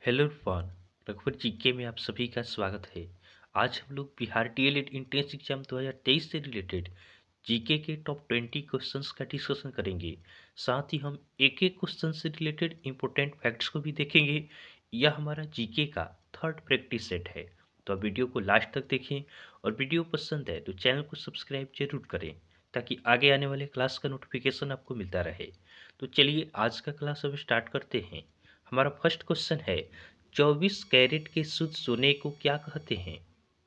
Hello everyone. रघुवर GK में आप सभी का स्वागत है। आज हम लोग बिहार डीएलएड एंट्रेंस एग्जाम 2023 से रिलेटेड जीके के टॉप 20 क्वेश्चंस का डिस्कशन करेंगे। साथ ही हम एक एक क्वेश्चन से रिलेटेड इंपॉर्टेंट फैक्ट्स को भी देखेंगे। यह हमारा जीके का थर्ड प्रैक्टिस सेट है, तो आप वीडियो को लास्ट तक देखें और वीडियो पसंद है तो चैनल को सब्सक्राइब जरूर करें ताकि आगे आने वाले क्लास का नोटिफिकेशन आपको मिलता रहे। तो चलिए आज का क्लास अब स्टार्ट करते हैं। हमारा फर्स्ट क्वेश्चन है, 24 कैरेट के शुद्ध सोने को क्या कहते हैं?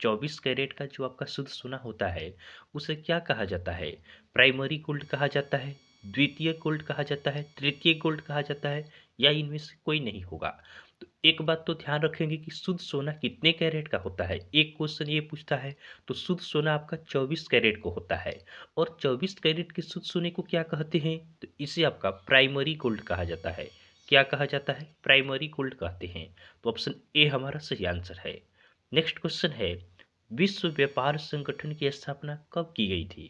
24 कैरेट का जो आपका शुद्ध सोना होता है उसे क्या कहा जाता है? प्राइमरी गोल्ड कहा जाता है, द्वितीय गोल्ड कहा जाता है, तृतीय गोल्ड कहा जाता है, या इनमें से कोई नहीं होगा? तो एक बात तो ध्यान रखेंगे कि शुद्ध सोना कितने कैरेट का होता है। एक क्वेश्चन ये पूछता है तो शुद्ध सोना आपका 24 कैरेट को होता है। और 24 कैरेट के शुद्ध सोने को क्या कहते हैं? तो इसे आपका प्राइमरी गोल्ड कहा जाता है। क्या कहा जाता है? प्राइमरी गोल्ड कहते हैं। तो ऑप्शन ए हमारा सही आंसर है। नेक्स्ट क्वेश्चन है, विश्व व्यापार संगठन की स्थापना कब की गई थी?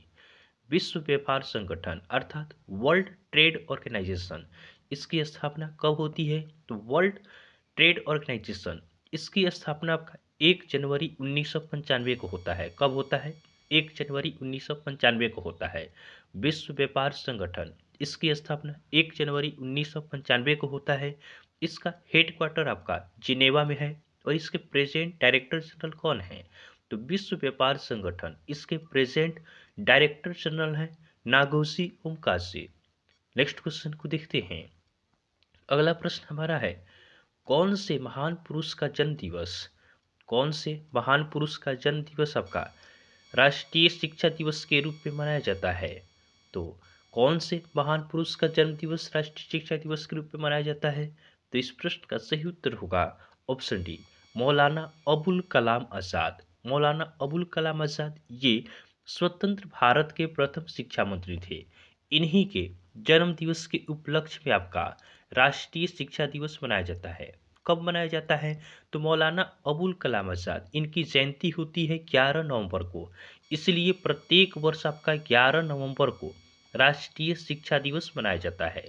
विश्व व्यापार संगठन अर्थात वर्ल्ड ट्रेड ऑर्गेनाइजेशन, इसकी स्थापना कब होती है? तो वर्ल्ड ट्रेड ऑर्गेनाइजेशन, इसकी स्थापना आपका 1 जनवरी 1995 को होता है। कब होता है? 1 जनवरी 1995 को होता है। विश्व व्यापार संगठन, इसकी स्थापना 1 जनवरी 1995 को होता है। इसका हेडक्वार्टर आपका जिनेवा में है। और इसके प्रेजेंट डायरेक्टर जनरल कौन है? तो विश्व व्यापार संगठन, इसके प्रेजेंट डायरेक्टर जनरल है नागोसी ओमकासे। नेक्स्ट क्वेश्चन को देखते हैं। अगला प्रश्न हमारा है, कौन से महान पुरुष का जन्म दिवस, कौन से महान पुरुष का जन्म दिवस आपका राष्ट्रीय शिक्षा दिवस के रूप में मनाया जाता है? तो कौन से महान पुरुष का जन्म दिवस राष्ट्रीय शिक्षा दिवस के रूप में मनाया जाता है? तो इस प्रश्न का सही उत्तर होगा ऑप्शन डी, मौलाना अबुल कलाम आज़ाद। मौलाना अबुल कलाम आज़ाद ये स्वतंत्र भारत के प्रथम शिक्षा मंत्री थे। इन्हीं के जन्म दिवस के उपलक्ष्य में आपका राष्ट्रीय शिक्षा दिवस मनाया जाता है। कब मनाया जाता है? तो मौलाना अबुल कलाम आज़ाद, इनकी जयंती होती है 11 नवंबर को। इसलिए प्रत्येक वर्ष आपका 11 नवंबर को राष्ट्रीय शिक्षा दिवस मनाया जाता है।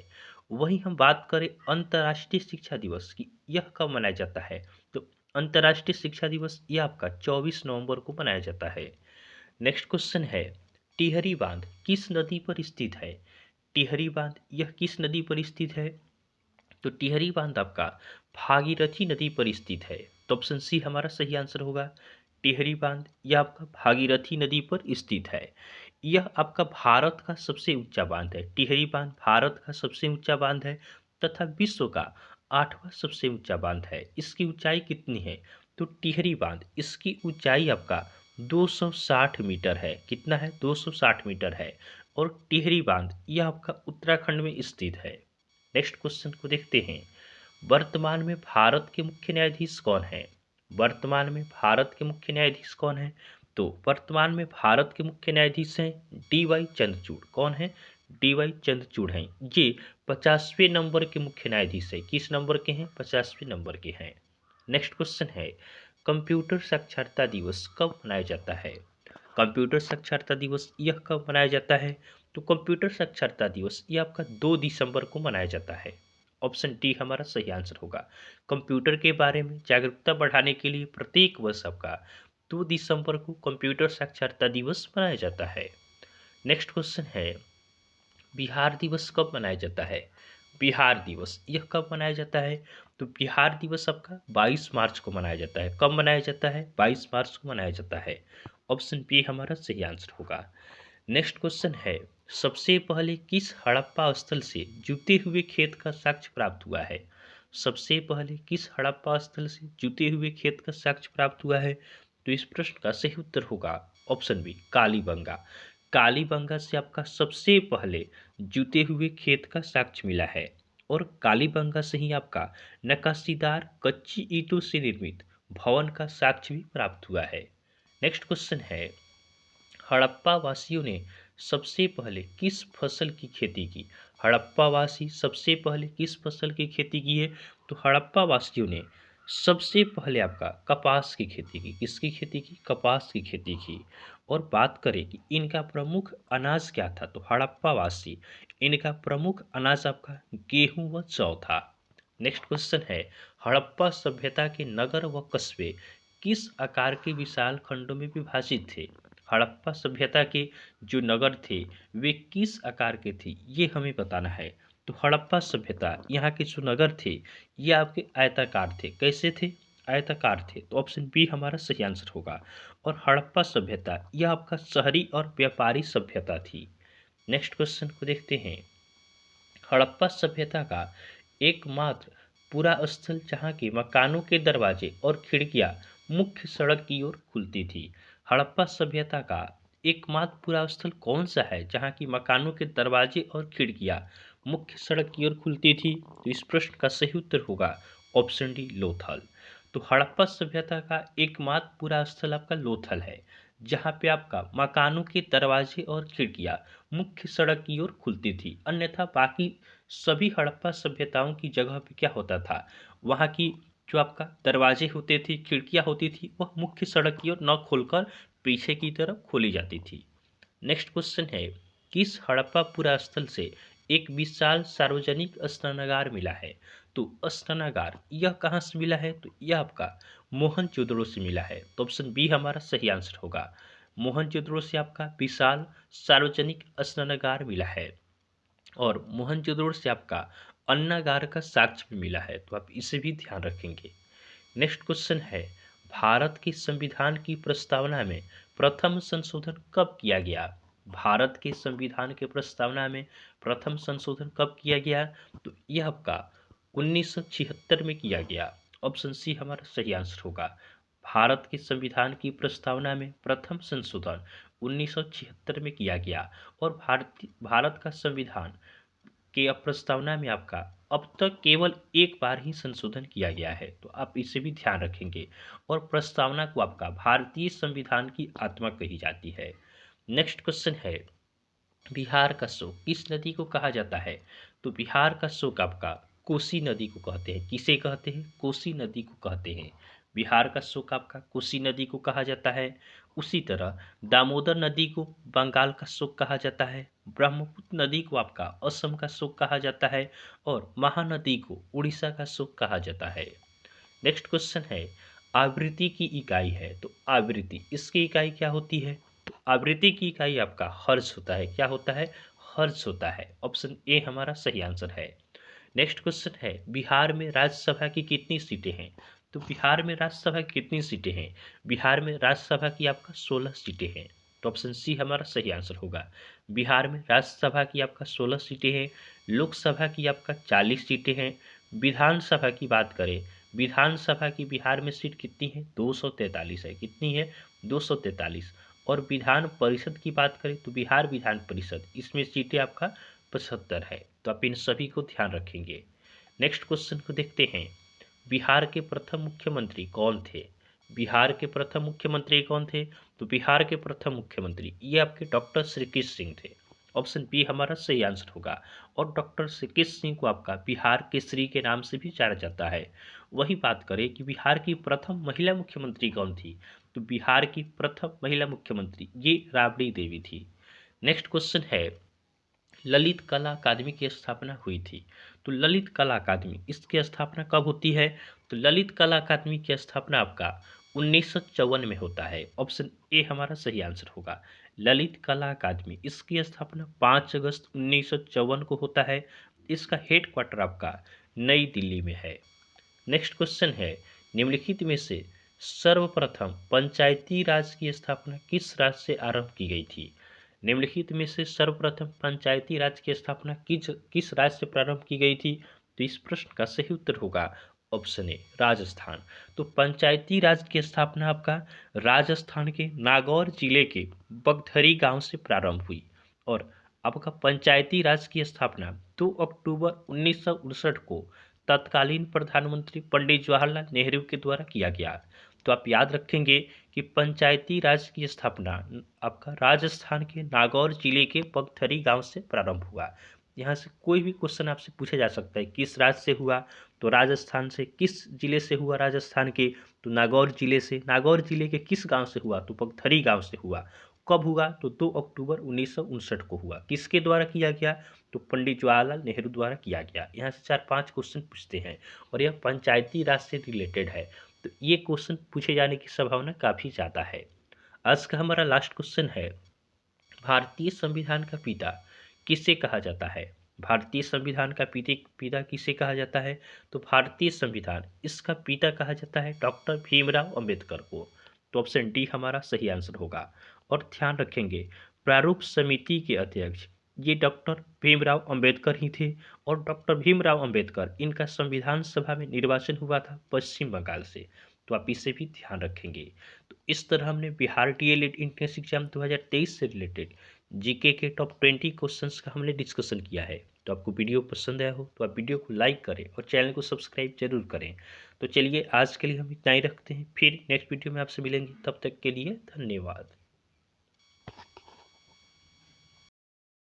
वहीं हम बात करें अंतर्राष्ट्रीय शिक्षा दिवस की, यह कब मनाया जाता है? तो अंतर्राष्ट्रीय शिक्षा दिवस यह आपका 24 नवंबर को मनाया जाता है। नेक्स्ट क्वेश्चन है, टिहरी बांध किस नदी पर स्थित है? टिहरी बांध यह किस नदी पर स्थित है? तो टिहरी बांध आपका भागीरथी नदी पर स्थित है। तो ऑप्शन सी हमारा सही आंसर होगा। टिहरी बांध यह आपका भागीरथी नदी पर स्थित है। यह आपका भारत का सबसे ऊंचा बांध है। टिहरी बांध भारत का सबसे ऊंचा बांध है तथा विश्व का 8वां सबसे ऊंचा बांध है। इसकी ऊंचाई कितनी है? तो टिहरी बांध, इसकी ऊंचाई आपका 260 मीटर है। कितना है? 260 मीटर है। और टिहरी बांध यह आपका उत्तराखंड में स्थित है। नेक्स्ट क्वेश्चन को देखते हैं। वर्तमान में भारत के मुख्य न्यायाधीश कौन है? वर्तमान में भारत के मुख्य न्यायाधीश कौन है? तो वर्तमान में भारत के मुख्य न्यायाधीश हैं डी वाई चंद्रचूड़। कौन है? डी वाई चंद्रचूड़ हैं। ये 50वें नंबर के मुख्य न्यायाधीश है। किस नंबर के हैं? 50वें नंबर के हैं। नेक्स्ट क्वेश्चन है, कंप्यूटर साक्षरता दिवस कब मनाया जाता है? कंप्यूटर साक्षरता दिवस यह कब मनाया जाता है? तो कंप्यूटर साक्षरता दिवस यह आपका 2 दिसंबर को मनाया जाता है। ऑप्शन डी हमारा सही आंसर होगा। कंप्यूटर के बारे में जागरूकता बढ़ाने के लिए प्रत्येक वर्ष आपका 2 दिसंबर को कंप्यूटर साक्षरता दिवस मनाया जाता है। नेक्स्ट क्वेश्चन है, बिहार दिवस कब मनाया जाता है? बिहार दिवस यह कब मनाया जाता है? तो बिहार दिवस आपका 22 मार्च को मनाया जाता है। कब मनाया जाता है? 22 मार्च को मनाया जाता है। ऑप्शन बी हमारा सही आंसर होगा। नेक्स्ट क्वेश्चन है, सबसे पहले किस हड़प्पा स्थल से जूते हुए खेत का साक्ष्य प्राप्त हुआ है? सबसे पहले किस हड़प्पा स्थल से जूते हुए खेत का साक्ष्य प्राप्त हुआ है? तो इस प्रश्न का सही उत्तर होगा ऑप्शन बी, कालीबंगा। कालीबंगा से आपका सबसे पहले जूते हुए खेत का साक्ष्य मिला है। और कालीबंगा से ही आपका नक्काशीदार कच्ची ईंटों से निर्मित भवन का साक्ष्य भी प्राप्त हुआ है। नेक्स्ट क्वेश्चन है, हड़प्पा वासियों ने सबसे पहले किस फसल की खेती की? हड़प्पा वासी सबसे पहले किस फसल की खेती की है? तो हड़प्पा वासियों ने सबसे पहले आपका कपास की खेती की। किसकी खेती की? कपास की खेती की। और बात करें कि इनका प्रमुख अनाज क्या था, तो हड़प्पा वासी इनका प्रमुख अनाज आपका गेहूं व जौ था। नेक्स्ट क्वेश्चन है, हड़प्पा सभ्यता के नगर व कस्बे किस आकार के विशाल खंडों में विभाजित थे? हड़प्पा सभ्यता के जो नगर थे वे किस आकार के थे, ये हमें बताना है। तो हड़प्पा सभ्यता यहाँ के जो नगर थे ये आपके आयताकार थे। कैसे थे? आयताकार थे। तो ऑप्शन बी हमारा सही आंसर होगा। और हड़प्पा सभ्यता यह आपका शहरी और व्यापारी सभ्यता थी। नेक्स्ट क्वेश्चन को देखते हैं। हड़प्पा सभ्यता का एकमात्र पूरा स्थल जहाँ के मकानों के दरवाजे और खिड़कियाँ मुख्य सड़क की ओर खुलती थी। हड़प्पा सभ्यता का एकमात्र पूरा स्थल कौन सा है जहाँ की मकानों के दरवाजे और खिड़कियाँ मुख्य सड़क की ओर खुलती थी? तो इस प्रश्न का सही उत्तर होगा ऑप्शन डी लोथल। तो हड़प्पा सभ्यता का एकमात्र पूरा स्थल आपका लोथल है, जहाँ पे आपका मकानों के दरवाजे और खिड़कियाँ मुख्य सड़क की ओर खुलती थी। अन्यथा बाकी सभी हड़प्पा सभ्यताओं की जगह पे क्या होता था, वहाँ की जो आपका दरवाजे होते थे, खिड़कियाँ होती थी, वह मुख्य सड़क की ओर न खोलकर पीछे की तरफ खोली जाती थी। नेक्स्ट क्वेश्चन है, किस हड़प्पा पुरा स्थल से एक विशाल सार्वजनिक स्नानागार मिला है? तो स्नानागार यह कहाँ से मिला है? तो यह आपका मोहनजोदड़ो से मिला है। तो ऑप्शन बी हमारा सही आंसर होगा। मोहनजोदड़ो से आपका विशाल सार्वजनिक स्नानागार मिला है। और मोहनजोदड़ो से आपका अन्नागार का साक्ष्य भी मिला है। तो आप इसे भी ध्यान रखेंगे। नेक्स्ट क्वेश्चन है, भारत के संविधान की प्रस्तावना में प्रथम संशोधन कब किया गया? भारत के संविधान के प्रस्तावना में प्रथम संशोधन कब किया गया? तो यह आपका 1976 में किया गया। ऑप्शन सी हमारा सही आंसर होगा। भारत के संविधान की प्रस्तावना में प्रथम संशोधन 1976 में किया गया। और भारत का संविधान के प्रस्तावना में आपका अब तक केवल एक बार ही संशोधन किया गया है। तो आप इसे भी ध्यान रखेंगे। और प्रस्तावना को आपका भारतीय संविधान की आत्मा कही जाती है। नेक्स्ट क्वेश्चन है, बिहार का शोक किस नदी को कहा जाता है? तो बिहार का शोक आपका कोसी नदी को कहते हैं। किसे कहते हैं? कोसी नदी को कहते हैं। बिहार का शोक आपका कोसी नदी को कहा जाता है। उसी तरह दामोदर नदी को बंगाल का शोक कहा जाता है। ब्रह्मपुत्र नदी को आपका असम का शोक कहा जाता है। और महानदी को उड़ीसा का शोक कहा जाता है। नेक्स्ट क्वेश्चन है, आवृत्ति की इकाई है। तो आवृत्ति इसकी इकाई क्या होती है? तो आवृत्ति की इकाई आपका हर्ट्ज होता है। क्या होता है? हर्ट्ज होता है। ऑप्शन ए हमारा सही आंसर है। नेक्स्ट क्वेश्चन है, बिहार में राज्यसभा की कितनी सीटें हैं? तो बिहार में राज्यसभा की कितनी सीटें हैं? बिहार में राज्यसभा की आपका 16 सीटें हैं। तो ऑप्शन सी हमारा सही आंसर होगा। बिहार में राज्यसभा की आपका 16 सीटें हैं। लोकसभा की आपका 40 सीटें हैं। विधानसभा की बात करें, विधानसभा की बिहार में सीट कितनी है? 243 है। कितनी है? 243। और विधान परिषद की बात करें तो बिहार विधान परिषद इसमें सीटें आपका 75 है। तो आप इन सभी को ध्यान रखेंगे। नेक्स्ट क्वेश्चन को देखते हैं, बिहार के प्रथम मुख्यमंत्री कौन थे? बिहार के प्रथम मुख्यमंत्री कौन थे? तो बिहार के प्रथम मुख्यमंत्री ये आपके डॉक्टर श्रीकृष्ण सिंह थे। ऑप्शन बी हमारा सही आंसर होगा। और डॉक्टर श्रीकृष्ण सिंह को आपका बिहार केसरी के नाम से भी जाना जाता है। वही बात करें कि बिहार की प्रथम महिला मुख्यमंत्री कौन थी? तो बिहार की प्रथम महिला मुख्यमंत्री ये राबड़ी देवी थी। नेक्स्ट क्वेश्चन है, ललित कला अकादमी की स्थापना हुई थी। तो ललित कला अकादमी इसकी स्थापना कब होती है? तो ललित कला अकादमी की स्थापना आपका 1954 में होता है। ऑप्शन ए हमारा सही आंसर होगा। ललित कला अकादमी इसकी स्थापना 5 अगस्त 1954 को होता है। इसका हेड क्वार्टर आपका नई दिल्ली में है। नेक्स्ट क्वेश्चन है, निम्नलिखित में से सर्वप्रथम पंचायती राज की स्थापना किस राज्य से आरंभ की गई थी? निम्नलिखित में से सर्वप्रथम पंचायती राज की स्थापना किस राज्य से प्रारंभ की गई थी? तो इस प्रश्न का सही उत्तर होगा ऑप्शन ए राजस्थान। तो पंचायती राज की स्थापना आपका राजस्थान के नागौर जिले के बगधरी गांव से प्रारंभ हुई। और आपका पंचायती राज की स्थापना 2 अक्टूबर 1959 को तत्कालीन प्रधानमंत्री पंडित जवाहरलाल नेहरू के द्वारा किया गया। तो आप याद रखेंगे कि पंचायती राज की स्थापना आपका राजस्थान के नागौर जिले के बगथरी गांव से प्रारंभ हुआ। यहाँ से कोई भी क्वेश्चन आपसे पूछा जा सकता है, किस राज्य से हुआ? तो राजस्थान से। किस जिले से हुआ राजस्थान के? तो नागौर जिले से। नागौर जिले के किस गांव से हुआ? तो बगथरी गांव से हुआ। कब हुआ? तो 2 अक्टूबर 1959 को हुआ। किसके द्वारा किया गया? तो पंडित जवाहरलाल नेहरू द्वारा किया गया। यहाँ से 4-5 क्वेश्चन पूछते हैं और यह पंचायती राज से रिलेटेड है, तो ये क्वेश्चन पूछे जाने की संभावना काफ़ी ज़्यादा है। आज का हमारा लास्ट क्वेश्चन है, भारतीय संविधान का पिता किसे कहा जाता है? भारतीय संविधान का पिता किसे कहा जाता है? तो भारतीय संविधान, इसका पिता कहा जाता है डॉक्टर भीमराव अंबेडकर को। तो ऑप्शन डी हमारा सही आंसर होगा। और ध्यान रखेंगे, प्रारूप समिति के अध्यक्ष ये डॉक्टर भीमराव अंबेडकर ही थे। और डॉक्टर भीमराव अंबेडकर, इनका संविधान सभा में निर्वाचन हुआ था पश्चिम बंगाल से। तो आप इसे भी ध्यान रखेंगे। तो इस तरह हमने बिहार डीएलएड एंट्रेंस एग्जाम 2023 से रिलेटेड जीके के टॉप 20 क्वेश्चंस का हमने डिस्कशन किया है। तो आपको वीडियो पसंद आया हो तो आप वीडियो को लाइक करें और चैनल को सब्सक्राइब जरूर करें। तो चलिए आज के लिए हम इतना ही रखते हैं, फिर नेक्स्ट वीडियो में आपसे मिलेंगे, तब तक के लिए धन्यवाद।